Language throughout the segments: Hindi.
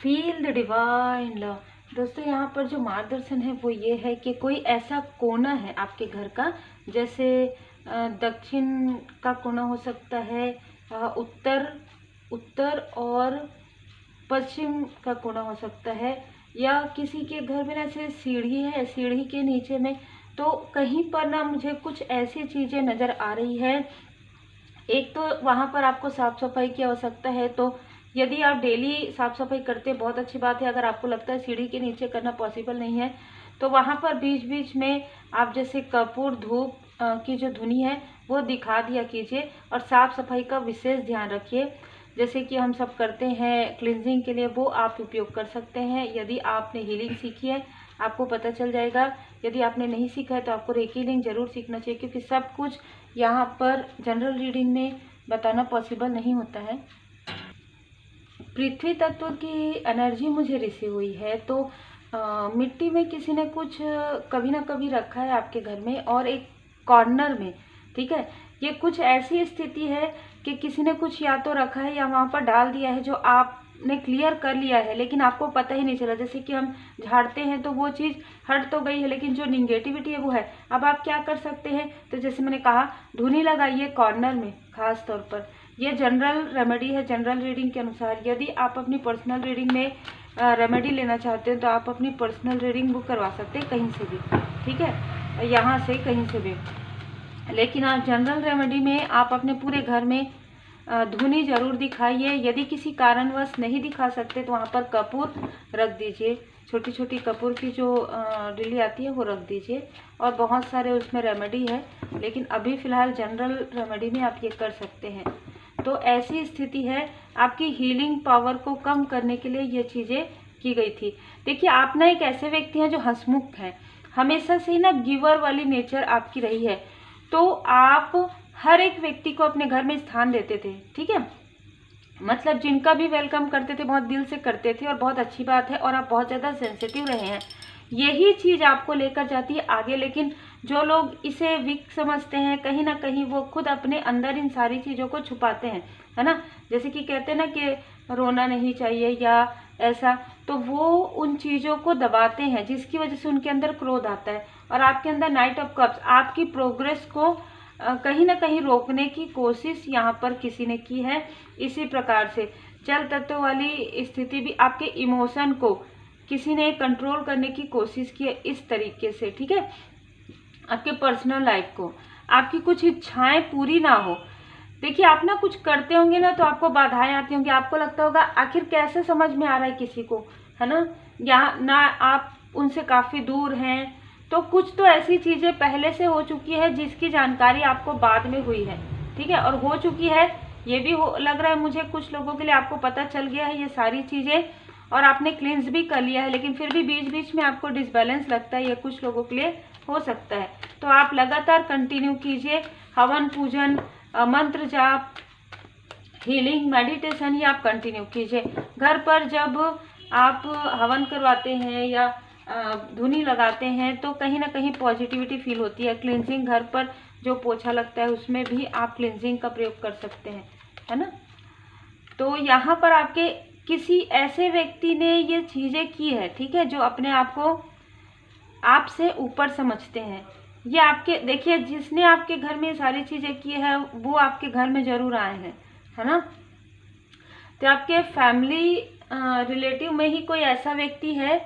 Feel the divine love. दोस्तों यहाँ पर जो मार्गदर्शन है वो ये है कि कोई ऐसा कोना है आपके घर का, जैसे दक्षिण का कोना हो सकता है, उत्तर उत्तर और पश्चिम का कोना हो सकता है, या किसी के घर में ना ऐसे सीढ़ी है, सीढ़ी के नीचे में तो कहीं पर ना मुझे कुछ ऐसी चीज़ें नज़र आ रही है। एक तो वहाँ पर आपको साफ़ सफाई की आवश्यकता है, तो यदि आप डेली साफ़ सफाई करते हैं बहुत अच्छी बात है। अगर आपको लगता है सीढ़ी के नीचे करना पॉसिबल नहीं है तो वहाँ पर बीच बीच में आप जैसे कपूर धूप की जो धुनी है वो दिखा दिया कीजिए, और साफ़ सफाई का विशेष ध्यान रखिए। जैसे कि हम सब करते हैं क्लिनजिंग के लिए, वो आप उपयोग कर सकते हैं। यदि आपने हीलिंग सीखी है आपको पता चल जाएगा, यदि आपने नहीं सीखा है तो आपको रेकी हीलिंग जरूर सीखना चाहिए, क्योंकि सब कुछ यहाँ पर जनरल रीडिंग में बताना पॉसिबल नहीं होता है। पृथ्वी तत्व की एनर्जी मुझे रिसीव हुई है, तो मिट्टी में किसी ने कुछ कभी ना कभी रखा है आपके घर में, और एक कॉर्नर में, ठीक है, ये कुछ ऐसी स्थिति है कि किसी ने कुछ या तो रखा है या वहाँ पर डाल दिया है जो आपने क्लियर कर लिया है लेकिन आपको पता ही नहीं चला। जैसे कि हम झाड़ते हैं तो वो चीज़ हट तो गई है लेकिन जो निगेटिविटी है वो है। अब आप क्या कर सकते हैं, तो जैसे मैंने कहा धुनी लगाइए कॉर्नर में खास तौर पर। ये जनरल रेमेडी है, जनरल रीडिंग के अनुसार। यदि आप अपनी पर्सनल रीडिंग में रेमेडी लेना चाहते हैं तो आप अपनी पर्सनल रीडिंग बुक करवा सकते हैं कहीं से भी, ठीक है, यहाँ से कहीं से भी। लेकिन आप जनरल रेमेडी में आप अपने पूरे घर में धुनी जरूर दिखाइए। यदि किसी कारणवश नहीं दिखा सकते तो वहाँ पर कपूर रख दीजिए, छोटी छोटी कपूर की जो डिली आती है वो रख दीजिए, और बहुत सारे उसमें रेमेडी है, लेकिन अभी फ़िलहाल जनरल रेमेडी में आप ये कर सकते हैं। तो ऐसी स्थिति है, आपकी हीलिंग पावर को कम करने के लिए ये चीज़ें की गई थी। देखिए आप ना एक ऐसे व्यक्ति हैं जो हंसमुख हैं, हमेशा से ही ना गिवर वाली नेचर आपकी रही है, तो आप हर एक व्यक्ति को अपने घर में स्थान देते थे, ठीक है, मतलब जिनका भी वेलकम करते थे बहुत दिल से करते थे, और बहुत अच्छी बात है, और आप बहुत ज़्यादा सेंसिटिव रहे हैं। यही चीज़ आपको लेकर जाती है आगे। लेकिन जो लोग इसे वीक समझते हैं कहीं ना कहीं वो खुद अपने अंदर इन सारी चीज़ों को छुपाते हैं, है ना। जैसे कि कहते हैं ना कि रोना नहीं चाहिए या ऐसा, तो वो उन चीज़ों को दबाते हैं जिसकी वजह से उनके अंदर क्रोध आता है। और आपके अंदर नाइट ऑफ कप्स आपकी प्रोग्रेस को कहीं ना कहीं रोकने की कोशिश यहाँ पर किसी ने की है। इसी प्रकार से जल तत्व वाली स्थिति भी आपके इमोशन को किसी ने कंट्रोल करने की कोशिश की है इस तरीके से, ठीक है। आपके पर्सनल लाइफ को आपकी कुछ इच्छाएं पूरी ना हो। देखिए आप ना कुछ करते होंगे ना तो आपको बाधाएं आती होंगी, आपको लगता होगा आखिर कैसे समझ में आ रहा है किसी को, है ना, या ना आप उनसे काफ़ी दूर हैं, तो कुछ तो ऐसी चीज़ें पहले से हो चुकी है जिसकी जानकारी आपको बाद में हुई है, ठीक है, और हो चुकी है ये भी लग रहा है मुझे कुछ लोगों के लिए आपको पता चल गया है ये सारी चीज़ें, और आपने क्लींस भी कर लिया है, लेकिन फिर भी बीच बीच में आपको डिसबैलेंस लगता है, ये कुछ लोगों के लिए हो सकता है। तो आप लगातार कंटिन्यू कीजिए, हवन पूजन, मंत्र जाप, हीलिंग, मेडिटेशन ही आप कंटिन्यू कीजिए। घर पर जब आप हवन करवाते हैं या धुनी लगाते हैं तो कहीं ना कहीं पॉजिटिविटी फील होती है। क्लिनजिंग घर पर जो पोछा लगता है उसमें भी आप क्लिनजिंग का प्रयोग कर सकते हैं, है ना। तो यहाँ पर आपके किसी ऐसे व्यक्ति ने ये चीज़ें की है, ठीक है, जो अपने आप को आपसे ऊपर समझते हैं। ये आपके देखिए जिसने आपके घर में सारी चीज़ें की है वो आपके घर में ज़रूर आए हैं, है ना। तो आपके फैमिली रिलेटिव में ही कोई ऐसा व्यक्ति है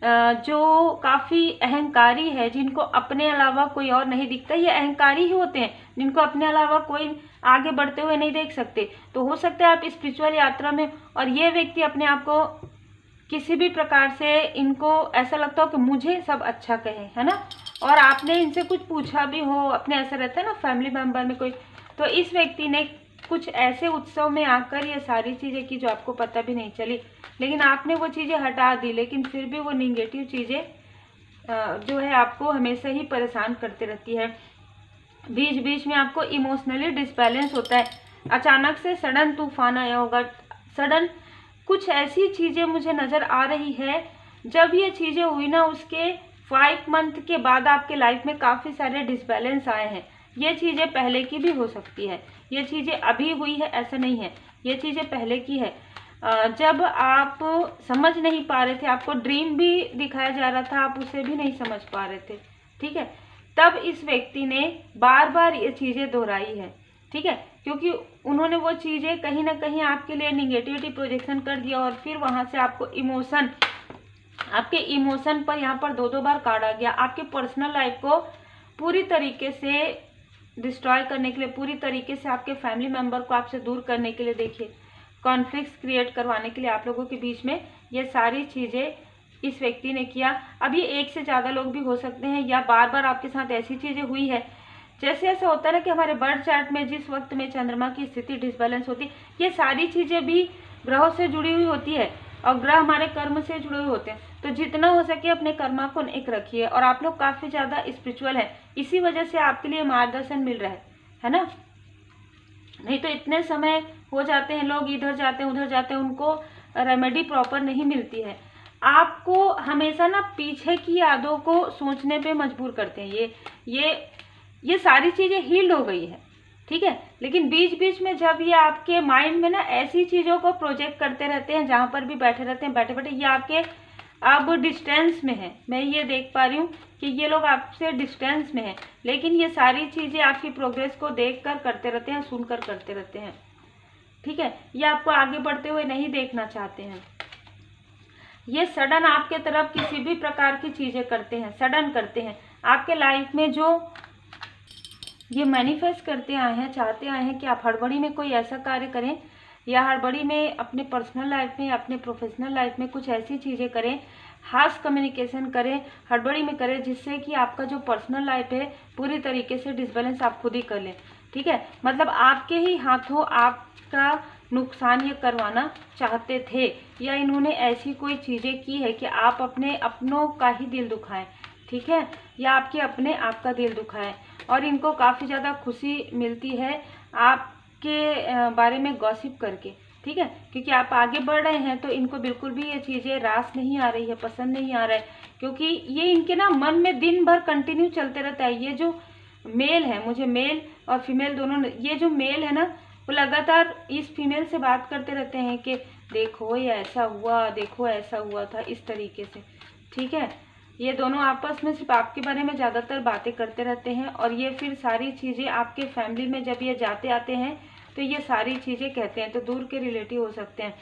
जो काफ़ी अहंकारी है, जिनको अपने अलावा कोई और नहीं दिखता। ये अहंकारी ही होते हैं जिनको अपने अलावा कोई आगे बढ़ते हुए नहीं देख सकते। तो हो सकता है आप स्पिरिचुअल यात्रा में, और ये व्यक्ति अपने आप को किसी भी प्रकार से इनको ऐसा लगता हो कि मुझे सब अच्छा कहे, है ना, और आपने इनसे कुछ पूछा भी हो, अपने ऐसा रहता है ना फैमिली मेम्बर में कोई, तो इस व्यक्ति ने कुछ ऐसे उत्सव में आकर ये सारी चीज़ें की जो आपको पता भी नहीं चली, लेकिन आपने वो चीज़ें हटा दी, लेकिन फिर भी वो निगेटिव चीज़ें जो है आपको हमेशा ही परेशान करती रहती है। बीच बीच में आपको इमोशनली डिसबैलेंस होता है, अचानक से सडन तूफान आया होगा, सडन कुछ ऐसी चीज़ें मुझे नज़र आ रही है। जब ये चीज़ें हुई ना उसके 5 मंथ के बाद आपके लाइफ में काफ़ी सारे डिसबैलेंस आए हैं। ये चीज़ें पहले की भी हो सकती है, ये चीज़ें अभी हुई है ऐसा नहीं है, ये चीज़ें पहले की है। जब आप समझ नहीं पा रहे थे, आपको ड्रीम भी दिखाया जा रहा था, आप उसे भी नहीं समझ पा रहे थे, ठीक है, तब इस व्यक्ति ने बार बार ये चीज़ें दोहराई है, ठीक है, क्योंकि उन्होंने वो चीज़ें कहीं ना कहीं आपके लिए निगेटिविटी प्रोजेक्शन कर दिया और फिर वहाँ से आपको आपके इमोशन पर यहाँ पर 2-2 बार काटा गया, आपके पर्सनल लाइफ को पूरी तरीके से डिस्ट्रॉय करने के लिए, पूरी तरीके से आपके फैमिली मेम्बर को आपसे दूर करने के लिए, देखिए कॉन्फ्लिक्ट्स क्रिएट करवाने के लिए आप लोगों के बीच में ये सारी चीज़ें इस व्यक्ति ने किया। अब ये एक से ज़्यादा लोग भी हो सकते हैं, या बार बार आपके साथ ऐसी चीज़ें हुई है, जैसे ऐसा होता है ना कि हमारे बर्थ चार्ट में जिस वक्त में चंद्रमा की स्थिति डिसबैलेंस होती है, ये सारी चीज़ें भी ग्रहों से जुड़ी हुई होती है और ग्रह हमारे कर्म से जुड़े हुए होते हैं। तो जितना हो सके अपने कर्मा को एक रखिए, और आप लोग काफ़ी ज़्यादा स्पिरिचुअल हैं, इसी वजह से आपके लिए मार्गदर्शन मिल रहा है ना। नहीं तो इतने समय हो जाते हैं, लोग इधर जाते हैं उधर जाते हैं, उनको रेमेडी प्रॉपर नहीं मिलती है। आपको हमेशा ना पीछे की यादों को सोचने पे मजबूर करते हैं। ये सारी चीज़ें हील्ड हो गई है, ठीक है, लेकिन बीच बीच में जब ये आपके माइंड में ना ऐसी चीज़ों को प्रोजेक्ट करते रहते हैं, जहाँ पर भी बैठे रहते हैं, बैठे बैठे ये आपके अब डिस्टेंस में है, मैं ये देख पा रही हूँ कि ये लोग आपसे डिस्टेंस में है, लेकिन ये सारी चीज़ें आपकी प्रोग्रेस को देख कर करते रहते हैं, सुनकर करते रहते हैं, ठीक है, ये आपको आगे बढ़ते हुए नहीं देखना चाहते हैं। ये सडन आपके तरफ किसी भी प्रकार की चीज़ें करते हैं, सडन करते हैं आपके लाइफ में, जो ये मैनिफेस्ट करते आए हैं, चाहते आए हैं कि आप हड़बड़ी में कोई ऐसा कार्य करें, या हड़बड़ी में अपने पर्सनल लाइफ में, अपने प्रोफेशनल लाइफ में कुछ ऐसी चीज़ें करें, हार्श कम्युनिकेशन करें, हड़बड़ी में करें, जिससे कि आपका जो पर्सनल लाइफ है पूरी तरीके से डिसबैलेंस आप खुद ही कर लें, ठीक है, मतलब आपके ही हाथों आपका नुकसान ये करवाना चाहते थे, या इन्होंने ऐसी कोई चीज़ें की है कि आप अपने अपनों का ही दिल दुखाएं, ठीक है, या आपके अपने आपका दिल दुखाएं, और इनको काफ़ी ज़्यादा खुशी मिलती है आपके बारे में गॉसिप करके, ठीक है, क्योंकि आप आगे बढ़ रहे हैं, तो इनको बिल्कुल भी ये चीज़ें रास नहीं आ रही है, पसंद नहीं आ रहा है, क्योंकि ये इनके ना मन में दिन भर कंटिन्यू चलते रहता है। ये जो मेल है, मुझे मेल और फीमेल दोनों, ये जो मेल है ना, वो लगातार इस फीमेल से बात करते रहते हैं कि देखो ये ऐसा हुआ, देखो ऐसा हुआ था, इस तरीके से, ठीक है, ये दोनों आपस में सिर्फ आपके बारे में ज़्यादातर बातें करते रहते हैं, और ये फिर सारी चीज़ें आपके फैमिली में जब ये जाते आते हैं तो ये सारी चीज़ें कहते हैं, तो दूर के रिलेटिव हो सकते हैं।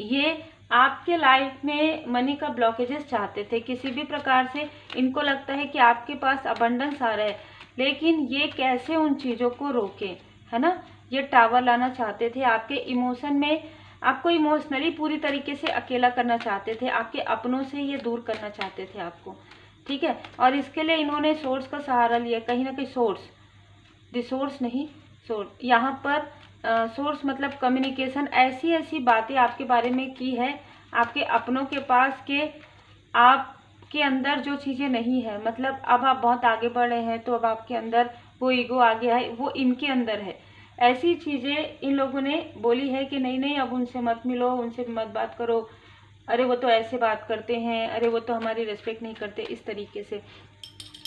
ये आपके लाइफ में मनी का ब्लॉकेजेस चाहते थे किसी भी प्रकार से, इनको लगता है कि आपके पास अबंडेंस आ रहा है, लेकिन ये कैसे उन चीज़ों को रोकें, है ना। ये टावर लाना चाहते थे आपके इमोशन में, आपको इमोशनली पूरी तरीके से अकेला करना चाहते थे, आपके अपनों से ये दूर करना चाहते थे आपको, ठीक है, और इसके लिए इन्होंने सोर्स का सहारा लिया, कहीं ना कहीं सोर्स, रिसोर्स नहीं सोर्स, यहाँ पर सोर्स मतलब कम्युनिकेशन, ऐसी ऐसी बातें आपके बारे में की है आपके अपनों के पास के आपके अंदर जो चीज़ें नहीं है, मतलब अब आप बहुत आगे बढ़ रहे हैं, तो अब आपके अंदर वो ईगो आ गया है, वो इनके अंदर है, ऐसी चीज़ें इन लोगों ने बोली है कि नहीं नहीं अब उनसे मत मिलो, उनसे मत बात करो, अरे वो तो ऐसे बात करते हैं, अरे वो तो हमारी रिस्पेक्ट नहीं करते, इस तरीके से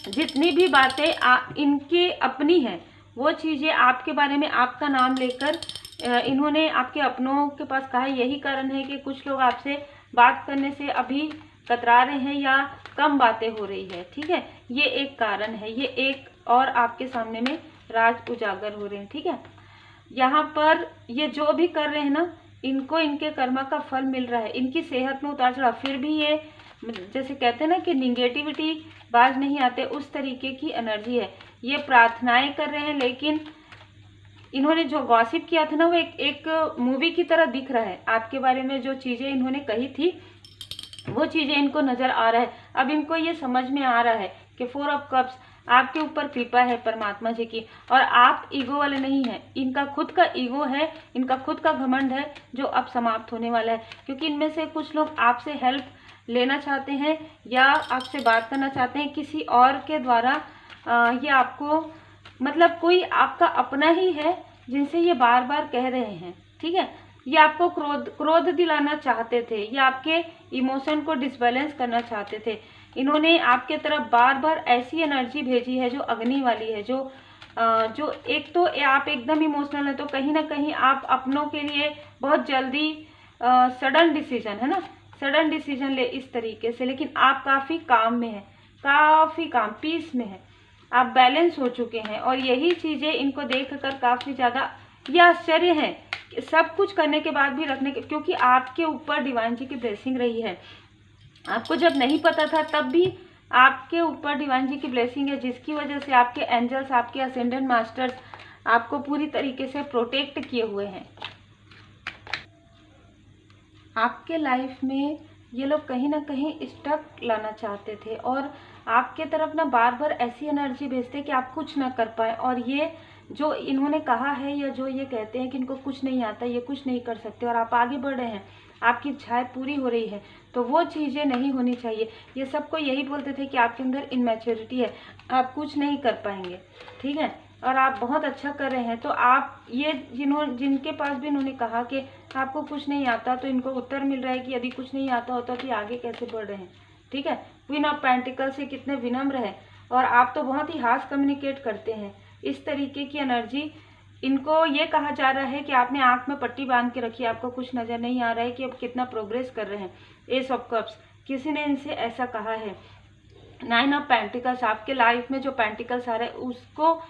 जितनी भी बातें इनके अपनी हैं, वो चीज़ें आपके बारे में आपका नाम लेकर इन्होंने आपके अपनों के पास कहा है। यही कारण है कि कुछ लोग आपसे बात करने से अभी कतरा रहे हैं या कम बातें हो रही है, ठीक है, ये एक कारण है, ये एक और आपके सामने में राज उजागर हो रहे हैं, ठीक है। यहाँ पर ये जो भी कर रहे हैं ना, इनको इनके कर्मा का फल मिल रहा है, इनकी सेहत में उतार चढ़ाव, फिर भी ये जैसे कहते हैं ना कि निगेटिविटी बाज नहीं आते, उस तरीके की एनर्जी है। ये प्रार्थनाएं कर रहे हैं, लेकिन इन्होंने जो गॉसिप किया था ना, वो एक मूवी की तरह दिख रहा है आपके बारे में, जो चीज़ें इन्होंने कही थी वो चीज़ें इनको नज़र आ रहा है। अब इनको ये समझ में आ रहा है कि 4 ऑफ कप्स आपके ऊपर कृपा है परमात्मा जी की, और आप ईगो वाले नहीं हैं, इनका खुद का ईगो है, इनका खुद का घमंड है, जो अब समाप्त होने वाला है, क्योंकि इनमें से कुछ लोग आपसे हेल्प लेना चाहते हैं या आपसे बात करना चाहते हैं किसी और के द्वारा। ये आपको मतलब कोई आपका अपना ही है जिनसे ये बार बार कह रहे हैं, ठीक है, ये आपको क्रोध दिलाना चाहते थे, ये आपके इमोशन को डिसबैलेंस करना चाहते थे। इन्होंने आपके तरफ बार बार ऐसी एनर्जी भेजी है जो अग्नि वाली है, जो एक तो आप एकदम इमोशनल है, तो कहीं ना कहीं आप अपनों के लिए बहुत जल्दी सडन डिसीजन, है ना, सडन डिसीजन ले इस तरीके से। लेकिन आप काफ़ी काम में हैं, काफ़ी काम, पीस में हैं, आप बैलेंस हो चुके हैं। और यही चीज़ें इनको देखकर काफ़ी ज़्यादा ये आश्चर्य है, सब कुछ करने के बाद भी रखने के, क्योंकि आपके ऊपर डिवाइन जी की ब्लेसिंग रही है। आपको जब नहीं पता था तब भी आपके ऊपर डिवाइन जी की ब्लेसिंग है, जिसकी वजह से आपके एंजल्स, आपके असेंडेंट मास्टर्स आपको पूरी तरीके से प्रोटेक्ट किए हुए हैं। आपके लाइफ में ये लोग कहीं ना कहीं स्टक लाना चाहते थे और आपके तरफ ना बार बार ऐसी एनर्जी भेजते कि आप कुछ ना कर पाए। और ये जो इन्होंने कहा है या जो ये कहते हैं कि इनको कुछ नहीं आता, ये कुछ नहीं कर सकते, और आप आगे बढ़ रहे हैं, आपकी इच्छाएं पूरी हो रही है, तो वो चीज़ें नहीं होनी चाहिए। ये सबको यही बोलते थे कि आपके अंदर इनमैच्योरिटी है, आप कुछ नहीं कर पाएंगे, ठीक है, और आप बहुत अच्छा कर रहे हैं। तो आप ये जिनके पास भी इन्होंने कहा कि आपको कुछ नहीं आता, तो इनको उत्तर मिल रहा है कि यदि कुछ नहीं आता होता तो आगे कैसे बढ़ रहे हैं, ठीक है। क्वीन ऑफ पेंटिकल से कितने विनम्र है, और आप तो बहुत ही हार्श कम्युनिकेट करते हैं। इस तरीके की एनर्जी, इनको ये कहा जा रहा है कि आपने आंख में पट्टी बांध के रखी, आपको कुछ नजर नहीं आ रहा है कि अब कितना प्रोग्रेस कर रहे हैं। एस ऑफ कप्स, किसी ने इनसे ऐसा कहा है। 9 ऑफ पेंटिकल्स, आपके लाइफ में जो पेंटिकल्स आ रहे हैं उसको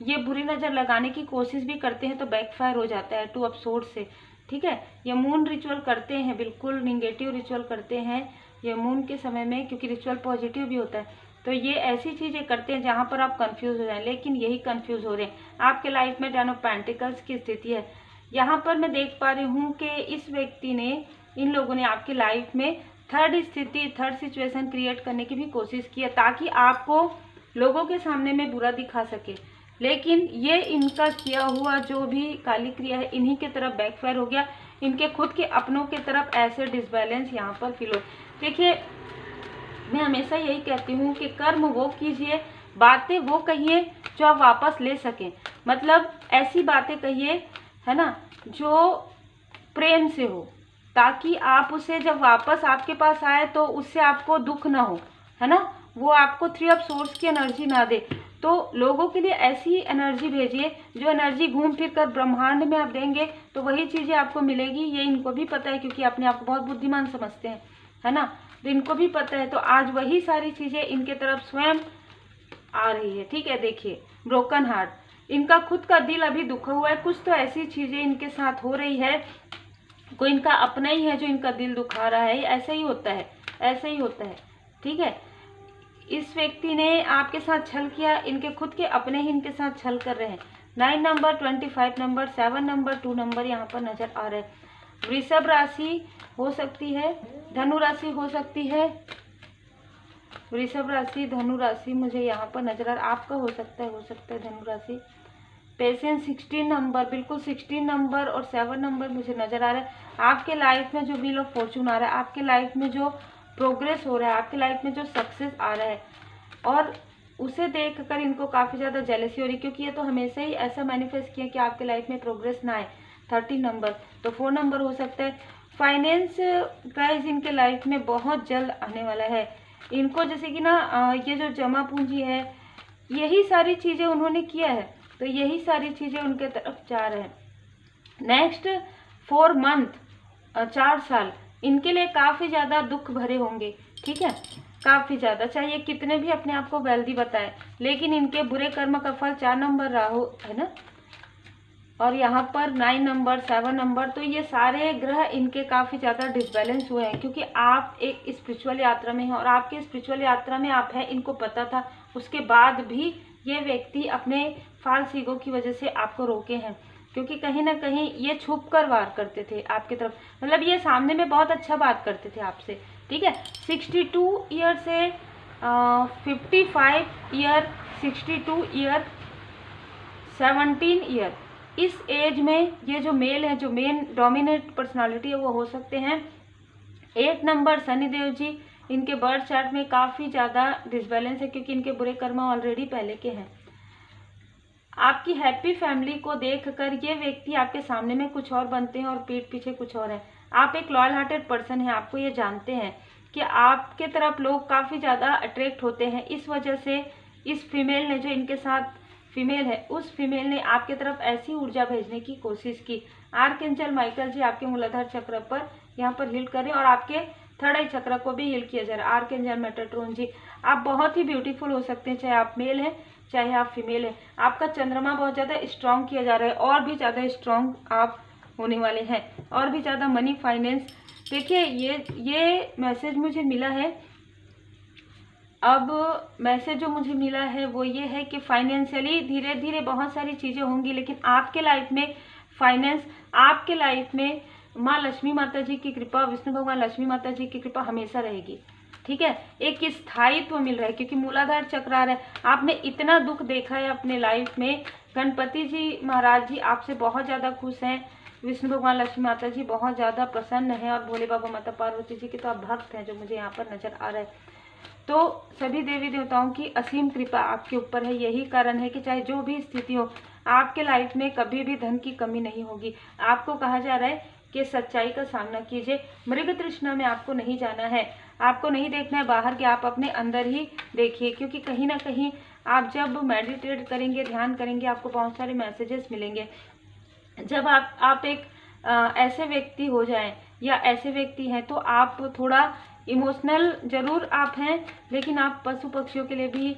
ये बुरी नज़र लगाने की कोशिश भी करते हैं तो बैकफायर हो जाता है 2 ऑफ सोर्ड से, ठीक है। ये मून रिचुअल करते हैं, बिल्कुल निगेटिव रिचुअल करते हैं ये मून के समय में, क्योंकि रिचुअल पॉजिटिव भी होता है। तो ये ऐसी चीज़ें करते हैं जहाँ पर आप कंफ्यूज हो जाएं, लेकिन यही कंफ्यूज हो रहे हैं। आपके लाइफ में 10 ऑफ पेंटिकल्स की स्थिति है। यहाँ पर मैं देख पा रही हूँ कि इस व्यक्ति ने, इन लोगों ने आपकी लाइफ में थर्ड स्थिति, थर्ड सिचुएशन क्रिएट करने की भी कोशिश की है, ताकि आपको लोगों के सामने में बुरा दिखा सके। लेकिन ये इनका किया हुआ जो भी काली क्रिया है, इन्हीं के तरफ बैकफायर हो गया। इनके खुद के अपनों के तरफ ऐसे डिसबैलेंस यहाँ पर फील हो। देखिए, मैं हमेशा यही कहती हूँ कि कर्म वो कीजिए, बातें वो कहिए जो आप वापस ले सकें। मतलब ऐसी बातें कहिए, है ना, जो प्रेम से हो, ताकि आप उसे जब वापस आपके पास आए तो उससे आपको दुख ना हो, है ना, वो आपको 3 ऑफ सोर्स की एनर्जी ना दे। तो लोगों के लिए ऐसी एनर्जी भेजिए, जो एनर्जी घूम फिर कर ब्रह्मांड में आप देंगे तो वही चीज़ें आपको मिलेगी। ये इनको भी पता है, क्योंकि अपने आप को बहुत बुद्धिमान समझते हैं, है ना, तो इनको भी पता है। तो आज वही सारी चीज़ें इनके तरफ स्वयं आ रही है, ठीक है। देखिए, ब्रोकन हार्ट, इनका खुद का दिल अभी दुखा हुआ है। कुछ तो ऐसी चीज़ें इनके साथ हो रही है, कोई इनका अपना ही है जो इनका दिल दुखा रहा है। ऐसा ही होता है, ऐसा ही होता है, ठीक है। इस व्यक्ति ने आपके साथ छल किया, इनके खुद के अपने ही इनके साथ छल कर रहे हैं। 9 नंबर, 25 नंबर, 7 नंबर, 2 नंबर यहाँ पर नजर आ रहे हैं। वृषभ राशि हो सकती है, धनु राशि हो सकती है, वृषभ राशि, धनु राशि मुझे यहाँ पर नजर आ रहा है। आपका हो सकता है धनु राशि। पेशेंस 16 नंबर, बिल्कुल 16 नंबर और 7 नंबर मुझे नजर आ रहा है। आपके लाइफ में जो व्हील ऑफ फॉर्चून आ रहा है, आपके लाइफ में जो प्रोग्रेस हो रहा है, आपके लाइफ में जो सक्सेस आ रहा है, और उसे देखकर इनको काफ़ी ज़्यादा जेलसी हो रही है, क्योंकि ये तो हमेशा ही ऐसा मैनिफेस्ट किया कि आपके लाइफ में प्रोग्रेस ना आए। 30 नंबर, तो 4 नंबर हो सकता है। फाइनेंस प्राइस इनके लाइफ में बहुत जल्द आने वाला है। इनको जैसे कि ना ये जो जमा पूंजी है, यही सारी चीज़ें उन्होंने किया है, तो यही सारी चीज़ें उनके तरफ जा रहे हैं। नेक्स्ट 4 मंथ, 4 साल इनके लिए काफ़ी ज़्यादा दुख भरे होंगे, ठीक है, काफ़ी ज़्यादा, चाहे कितने भी अपने आप को वेल्दी बताएं, लेकिन इनके बुरे कर्म का फल 4 नंबर राहु है ना, और यहाँ पर 9 नंबर, 7 नंबर, तो ये सारे ग्रह इनके काफ़ी ज़्यादा डिसबैलेंस हुए हैं, क्योंकि आप एक स्पिरिचुअल यात्रा में हैं और आपके स्पिरिचुअल यात्रा में आप हैं, इनको पता था। उसके बाद भी ये व्यक्ति अपने फाल्स ईगो की वजह से आपको रोके हैं, क्योंकि कहीं ना कहीं ये छुप कर वार करते थे आपकी तरफ। मतलब ये सामने में बहुत अच्छा बात करते थे आपसे, ठीक है। 62 ईयर से 55 ईयर, 62 ईयर, 17 ईयर, इस एज में ये जो मेल है, जो मेन डोमिनेट पर्सनालिटी है, वो हो सकते हैं। 8 नंबर शनिदेव जी, इनके बर्थ चार्ट में काफ़ी ज़्यादा डिसबैलेंस है, क्योंकि इनके बुरे कर्म ऑलरेडी पहले के हैं। आपकी हैप्पी फैमिली को देखकर ये व्यक्ति आपके सामने में कुछ और बनते हैं और पीठ पीछे कुछ और है। आप एक लॉयल हार्टेड पर्सन हैं, आपको ये जानते हैं कि आपके तरफ लोग काफ़ी ज़्यादा अट्रैक्ट होते हैं। इस वजह से इस फीमेल ने जो इनके साथ फीमेल है, उस फीमेल ने आपके तरफ ऐसी ऊर्जा भेजने की कोशिश की। आर्कएंजल माइकल जी आपके मूलाधार चक्र पर यहाँ पर हील करें और आपके थर्ड आई चक्र को भी हील किया जा रहा है। आर्कएंजल मेटाट्रॉन जी, आप बहुत ही ब्यूटीफुल हो सकते हैं, चाहे आप मेल हैं चाहे आप फीमेल हैं। आपका चंद्रमा बहुत ज़्यादा स्ट्रांग किया जा रहा है, और भी ज़्यादा स्ट्रांग आप होने वाले हैं, और भी ज़्यादा मनी फाइनेंस। देखिए ये मैसेज मुझे मिला है। अब मैसेज जो मुझे मिला है वो ये है कि फाइनेंशियली धीरे धीरे बहुत सारी चीज़ें होंगी, लेकिन आपके लाइफ में फाइनेंस, आपके लाइफ में माँ लक्ष्मी माता जी की कृपा, विष्णु भगवान लक्ष्मी माता जी की कृपा हमेशा रहेगी। ठीक है, एक स्थायित्व मिल रहा है, क्योंकि मूलाधार चक्र आ रहा है। आपने इतना दुख देखा है अपने लाइफ में। गणपति जी महाराज जी आपसे बहुत ज़्यादा खुश हैं, विष्णु भगवान लक्ष्मी माता जी बहुत ज़्यादा प्रसन्न हैं, और भोले बाबा माता पार्वती जी के तो आप भक्त हैं जो मुझे यहाँ पर नजर आ रहा है। तो सभी देवी देवताओं की असीम कृपा आपके ऊपर है। यही कारण है कि चाहे जो भी स्थिति हो, आपके लाइफ में कभी भी धन की कमी नहीं होगी। आपको कहा जा रहा है कि सच्चाई का सामना कीजिए। मृग तृष्णा में आपको नहीं जाना है, आपको नहीं देखना है बाहर के, आप अपने अंदर ही देखिए, क्योंकि कहीं ना कहीं आप जब मेडिटेट करेंगे, ध्यान करेंगे, आपको बहुत सारे मैसेजेस मिलेंगे। जब आप एक ऐसे व्यक्ति हो जाएं या ऐसे व्यक्ति हैं, तो आप थोड़ा इमोशनल जरूर आप हैं, लेकिन आप पशु पक्षियों के लिए भी,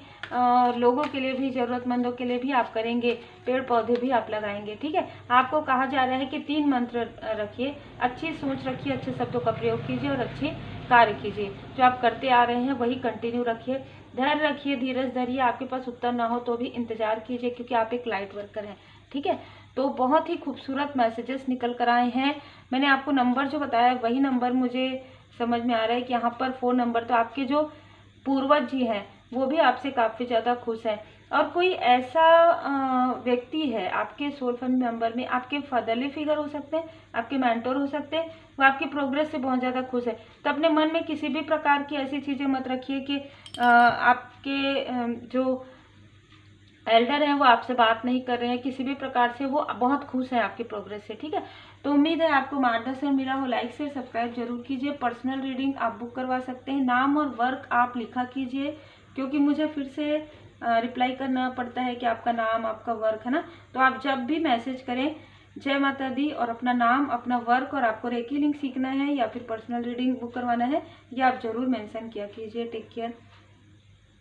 लोगों के लिए भी, ज़रूरतमंदों के लिए भी आप करेंगे, पेड़ पौधे भी आप लगाएंगे। ठीक है, आपको कहा जा रहा है कि 3 मंत्र रखिए, अच्छी सोच रखिए, अच्छे शब्दों का प्रयोग कीजिए और अच्छे कार्य कीजिए। जो आप करते आ रहे हैं वही कंटिन्यू रखिए, धैर्य रखिए, धीरज धरिए। आपके पास उत्तर ना हो तो भी इंतजार कीजिए, क्योंकि आप एक लाइट वर्कर हैं। ठीक है, तो बहुत ही खूबसूरत मैसेजेस निकल कर आए हैं। मैंने आपको नंबर जो बताया वही नंबर मुझे समझ में आ रहा है कि यहाँ पर 4 नंबर, तो आपके जो पूर्वज जी हैं वो भी आपसे काफ़ी ज़्यादा खुश हैं। और कोई ऐसा व्यक्ति है आपके सोल फैमिली मेंबर में, आपके फादरली फिगर हो सकते हैं, आपके मेंटोर हो सकते हैं, वो आपकी प्रोग्रेस से बहुत ज़्यादा खुश है। तो अपने मन में किसी भी प्रकार की ऐसी चीज़ें मत रखिए कि आपके जो एल्डर हैं वो आपसे बात नहीं कर रहे हैं, किसी भी प्रकार से वो बहुत खुश है आपकी प्रोग्रेस से। ठीक है, तो उम्मीद है आपको मार्गदर्शन मिला हो। लाइक शेयर सब्सक्राइब जरूर कीजिए। पर्सनल रीडिंग आप बुक करवा सकते हैं। नाम और वर्क आप लिखा कीजिए, क्योंकि मुझे फिर से रिप्लाई करना पड़ता है कि आपका नाम, आपका वर्क, है ना। तो आप जब भी मैसेज करें जय माता दी और अपना नाम, अपना वर्क, और आपको रेकी लिंक सीखना है या फिर पर्सनल रीडिंग बुक करवाना है, ये आप जरूर मेंशन किया कीजिए। Take care.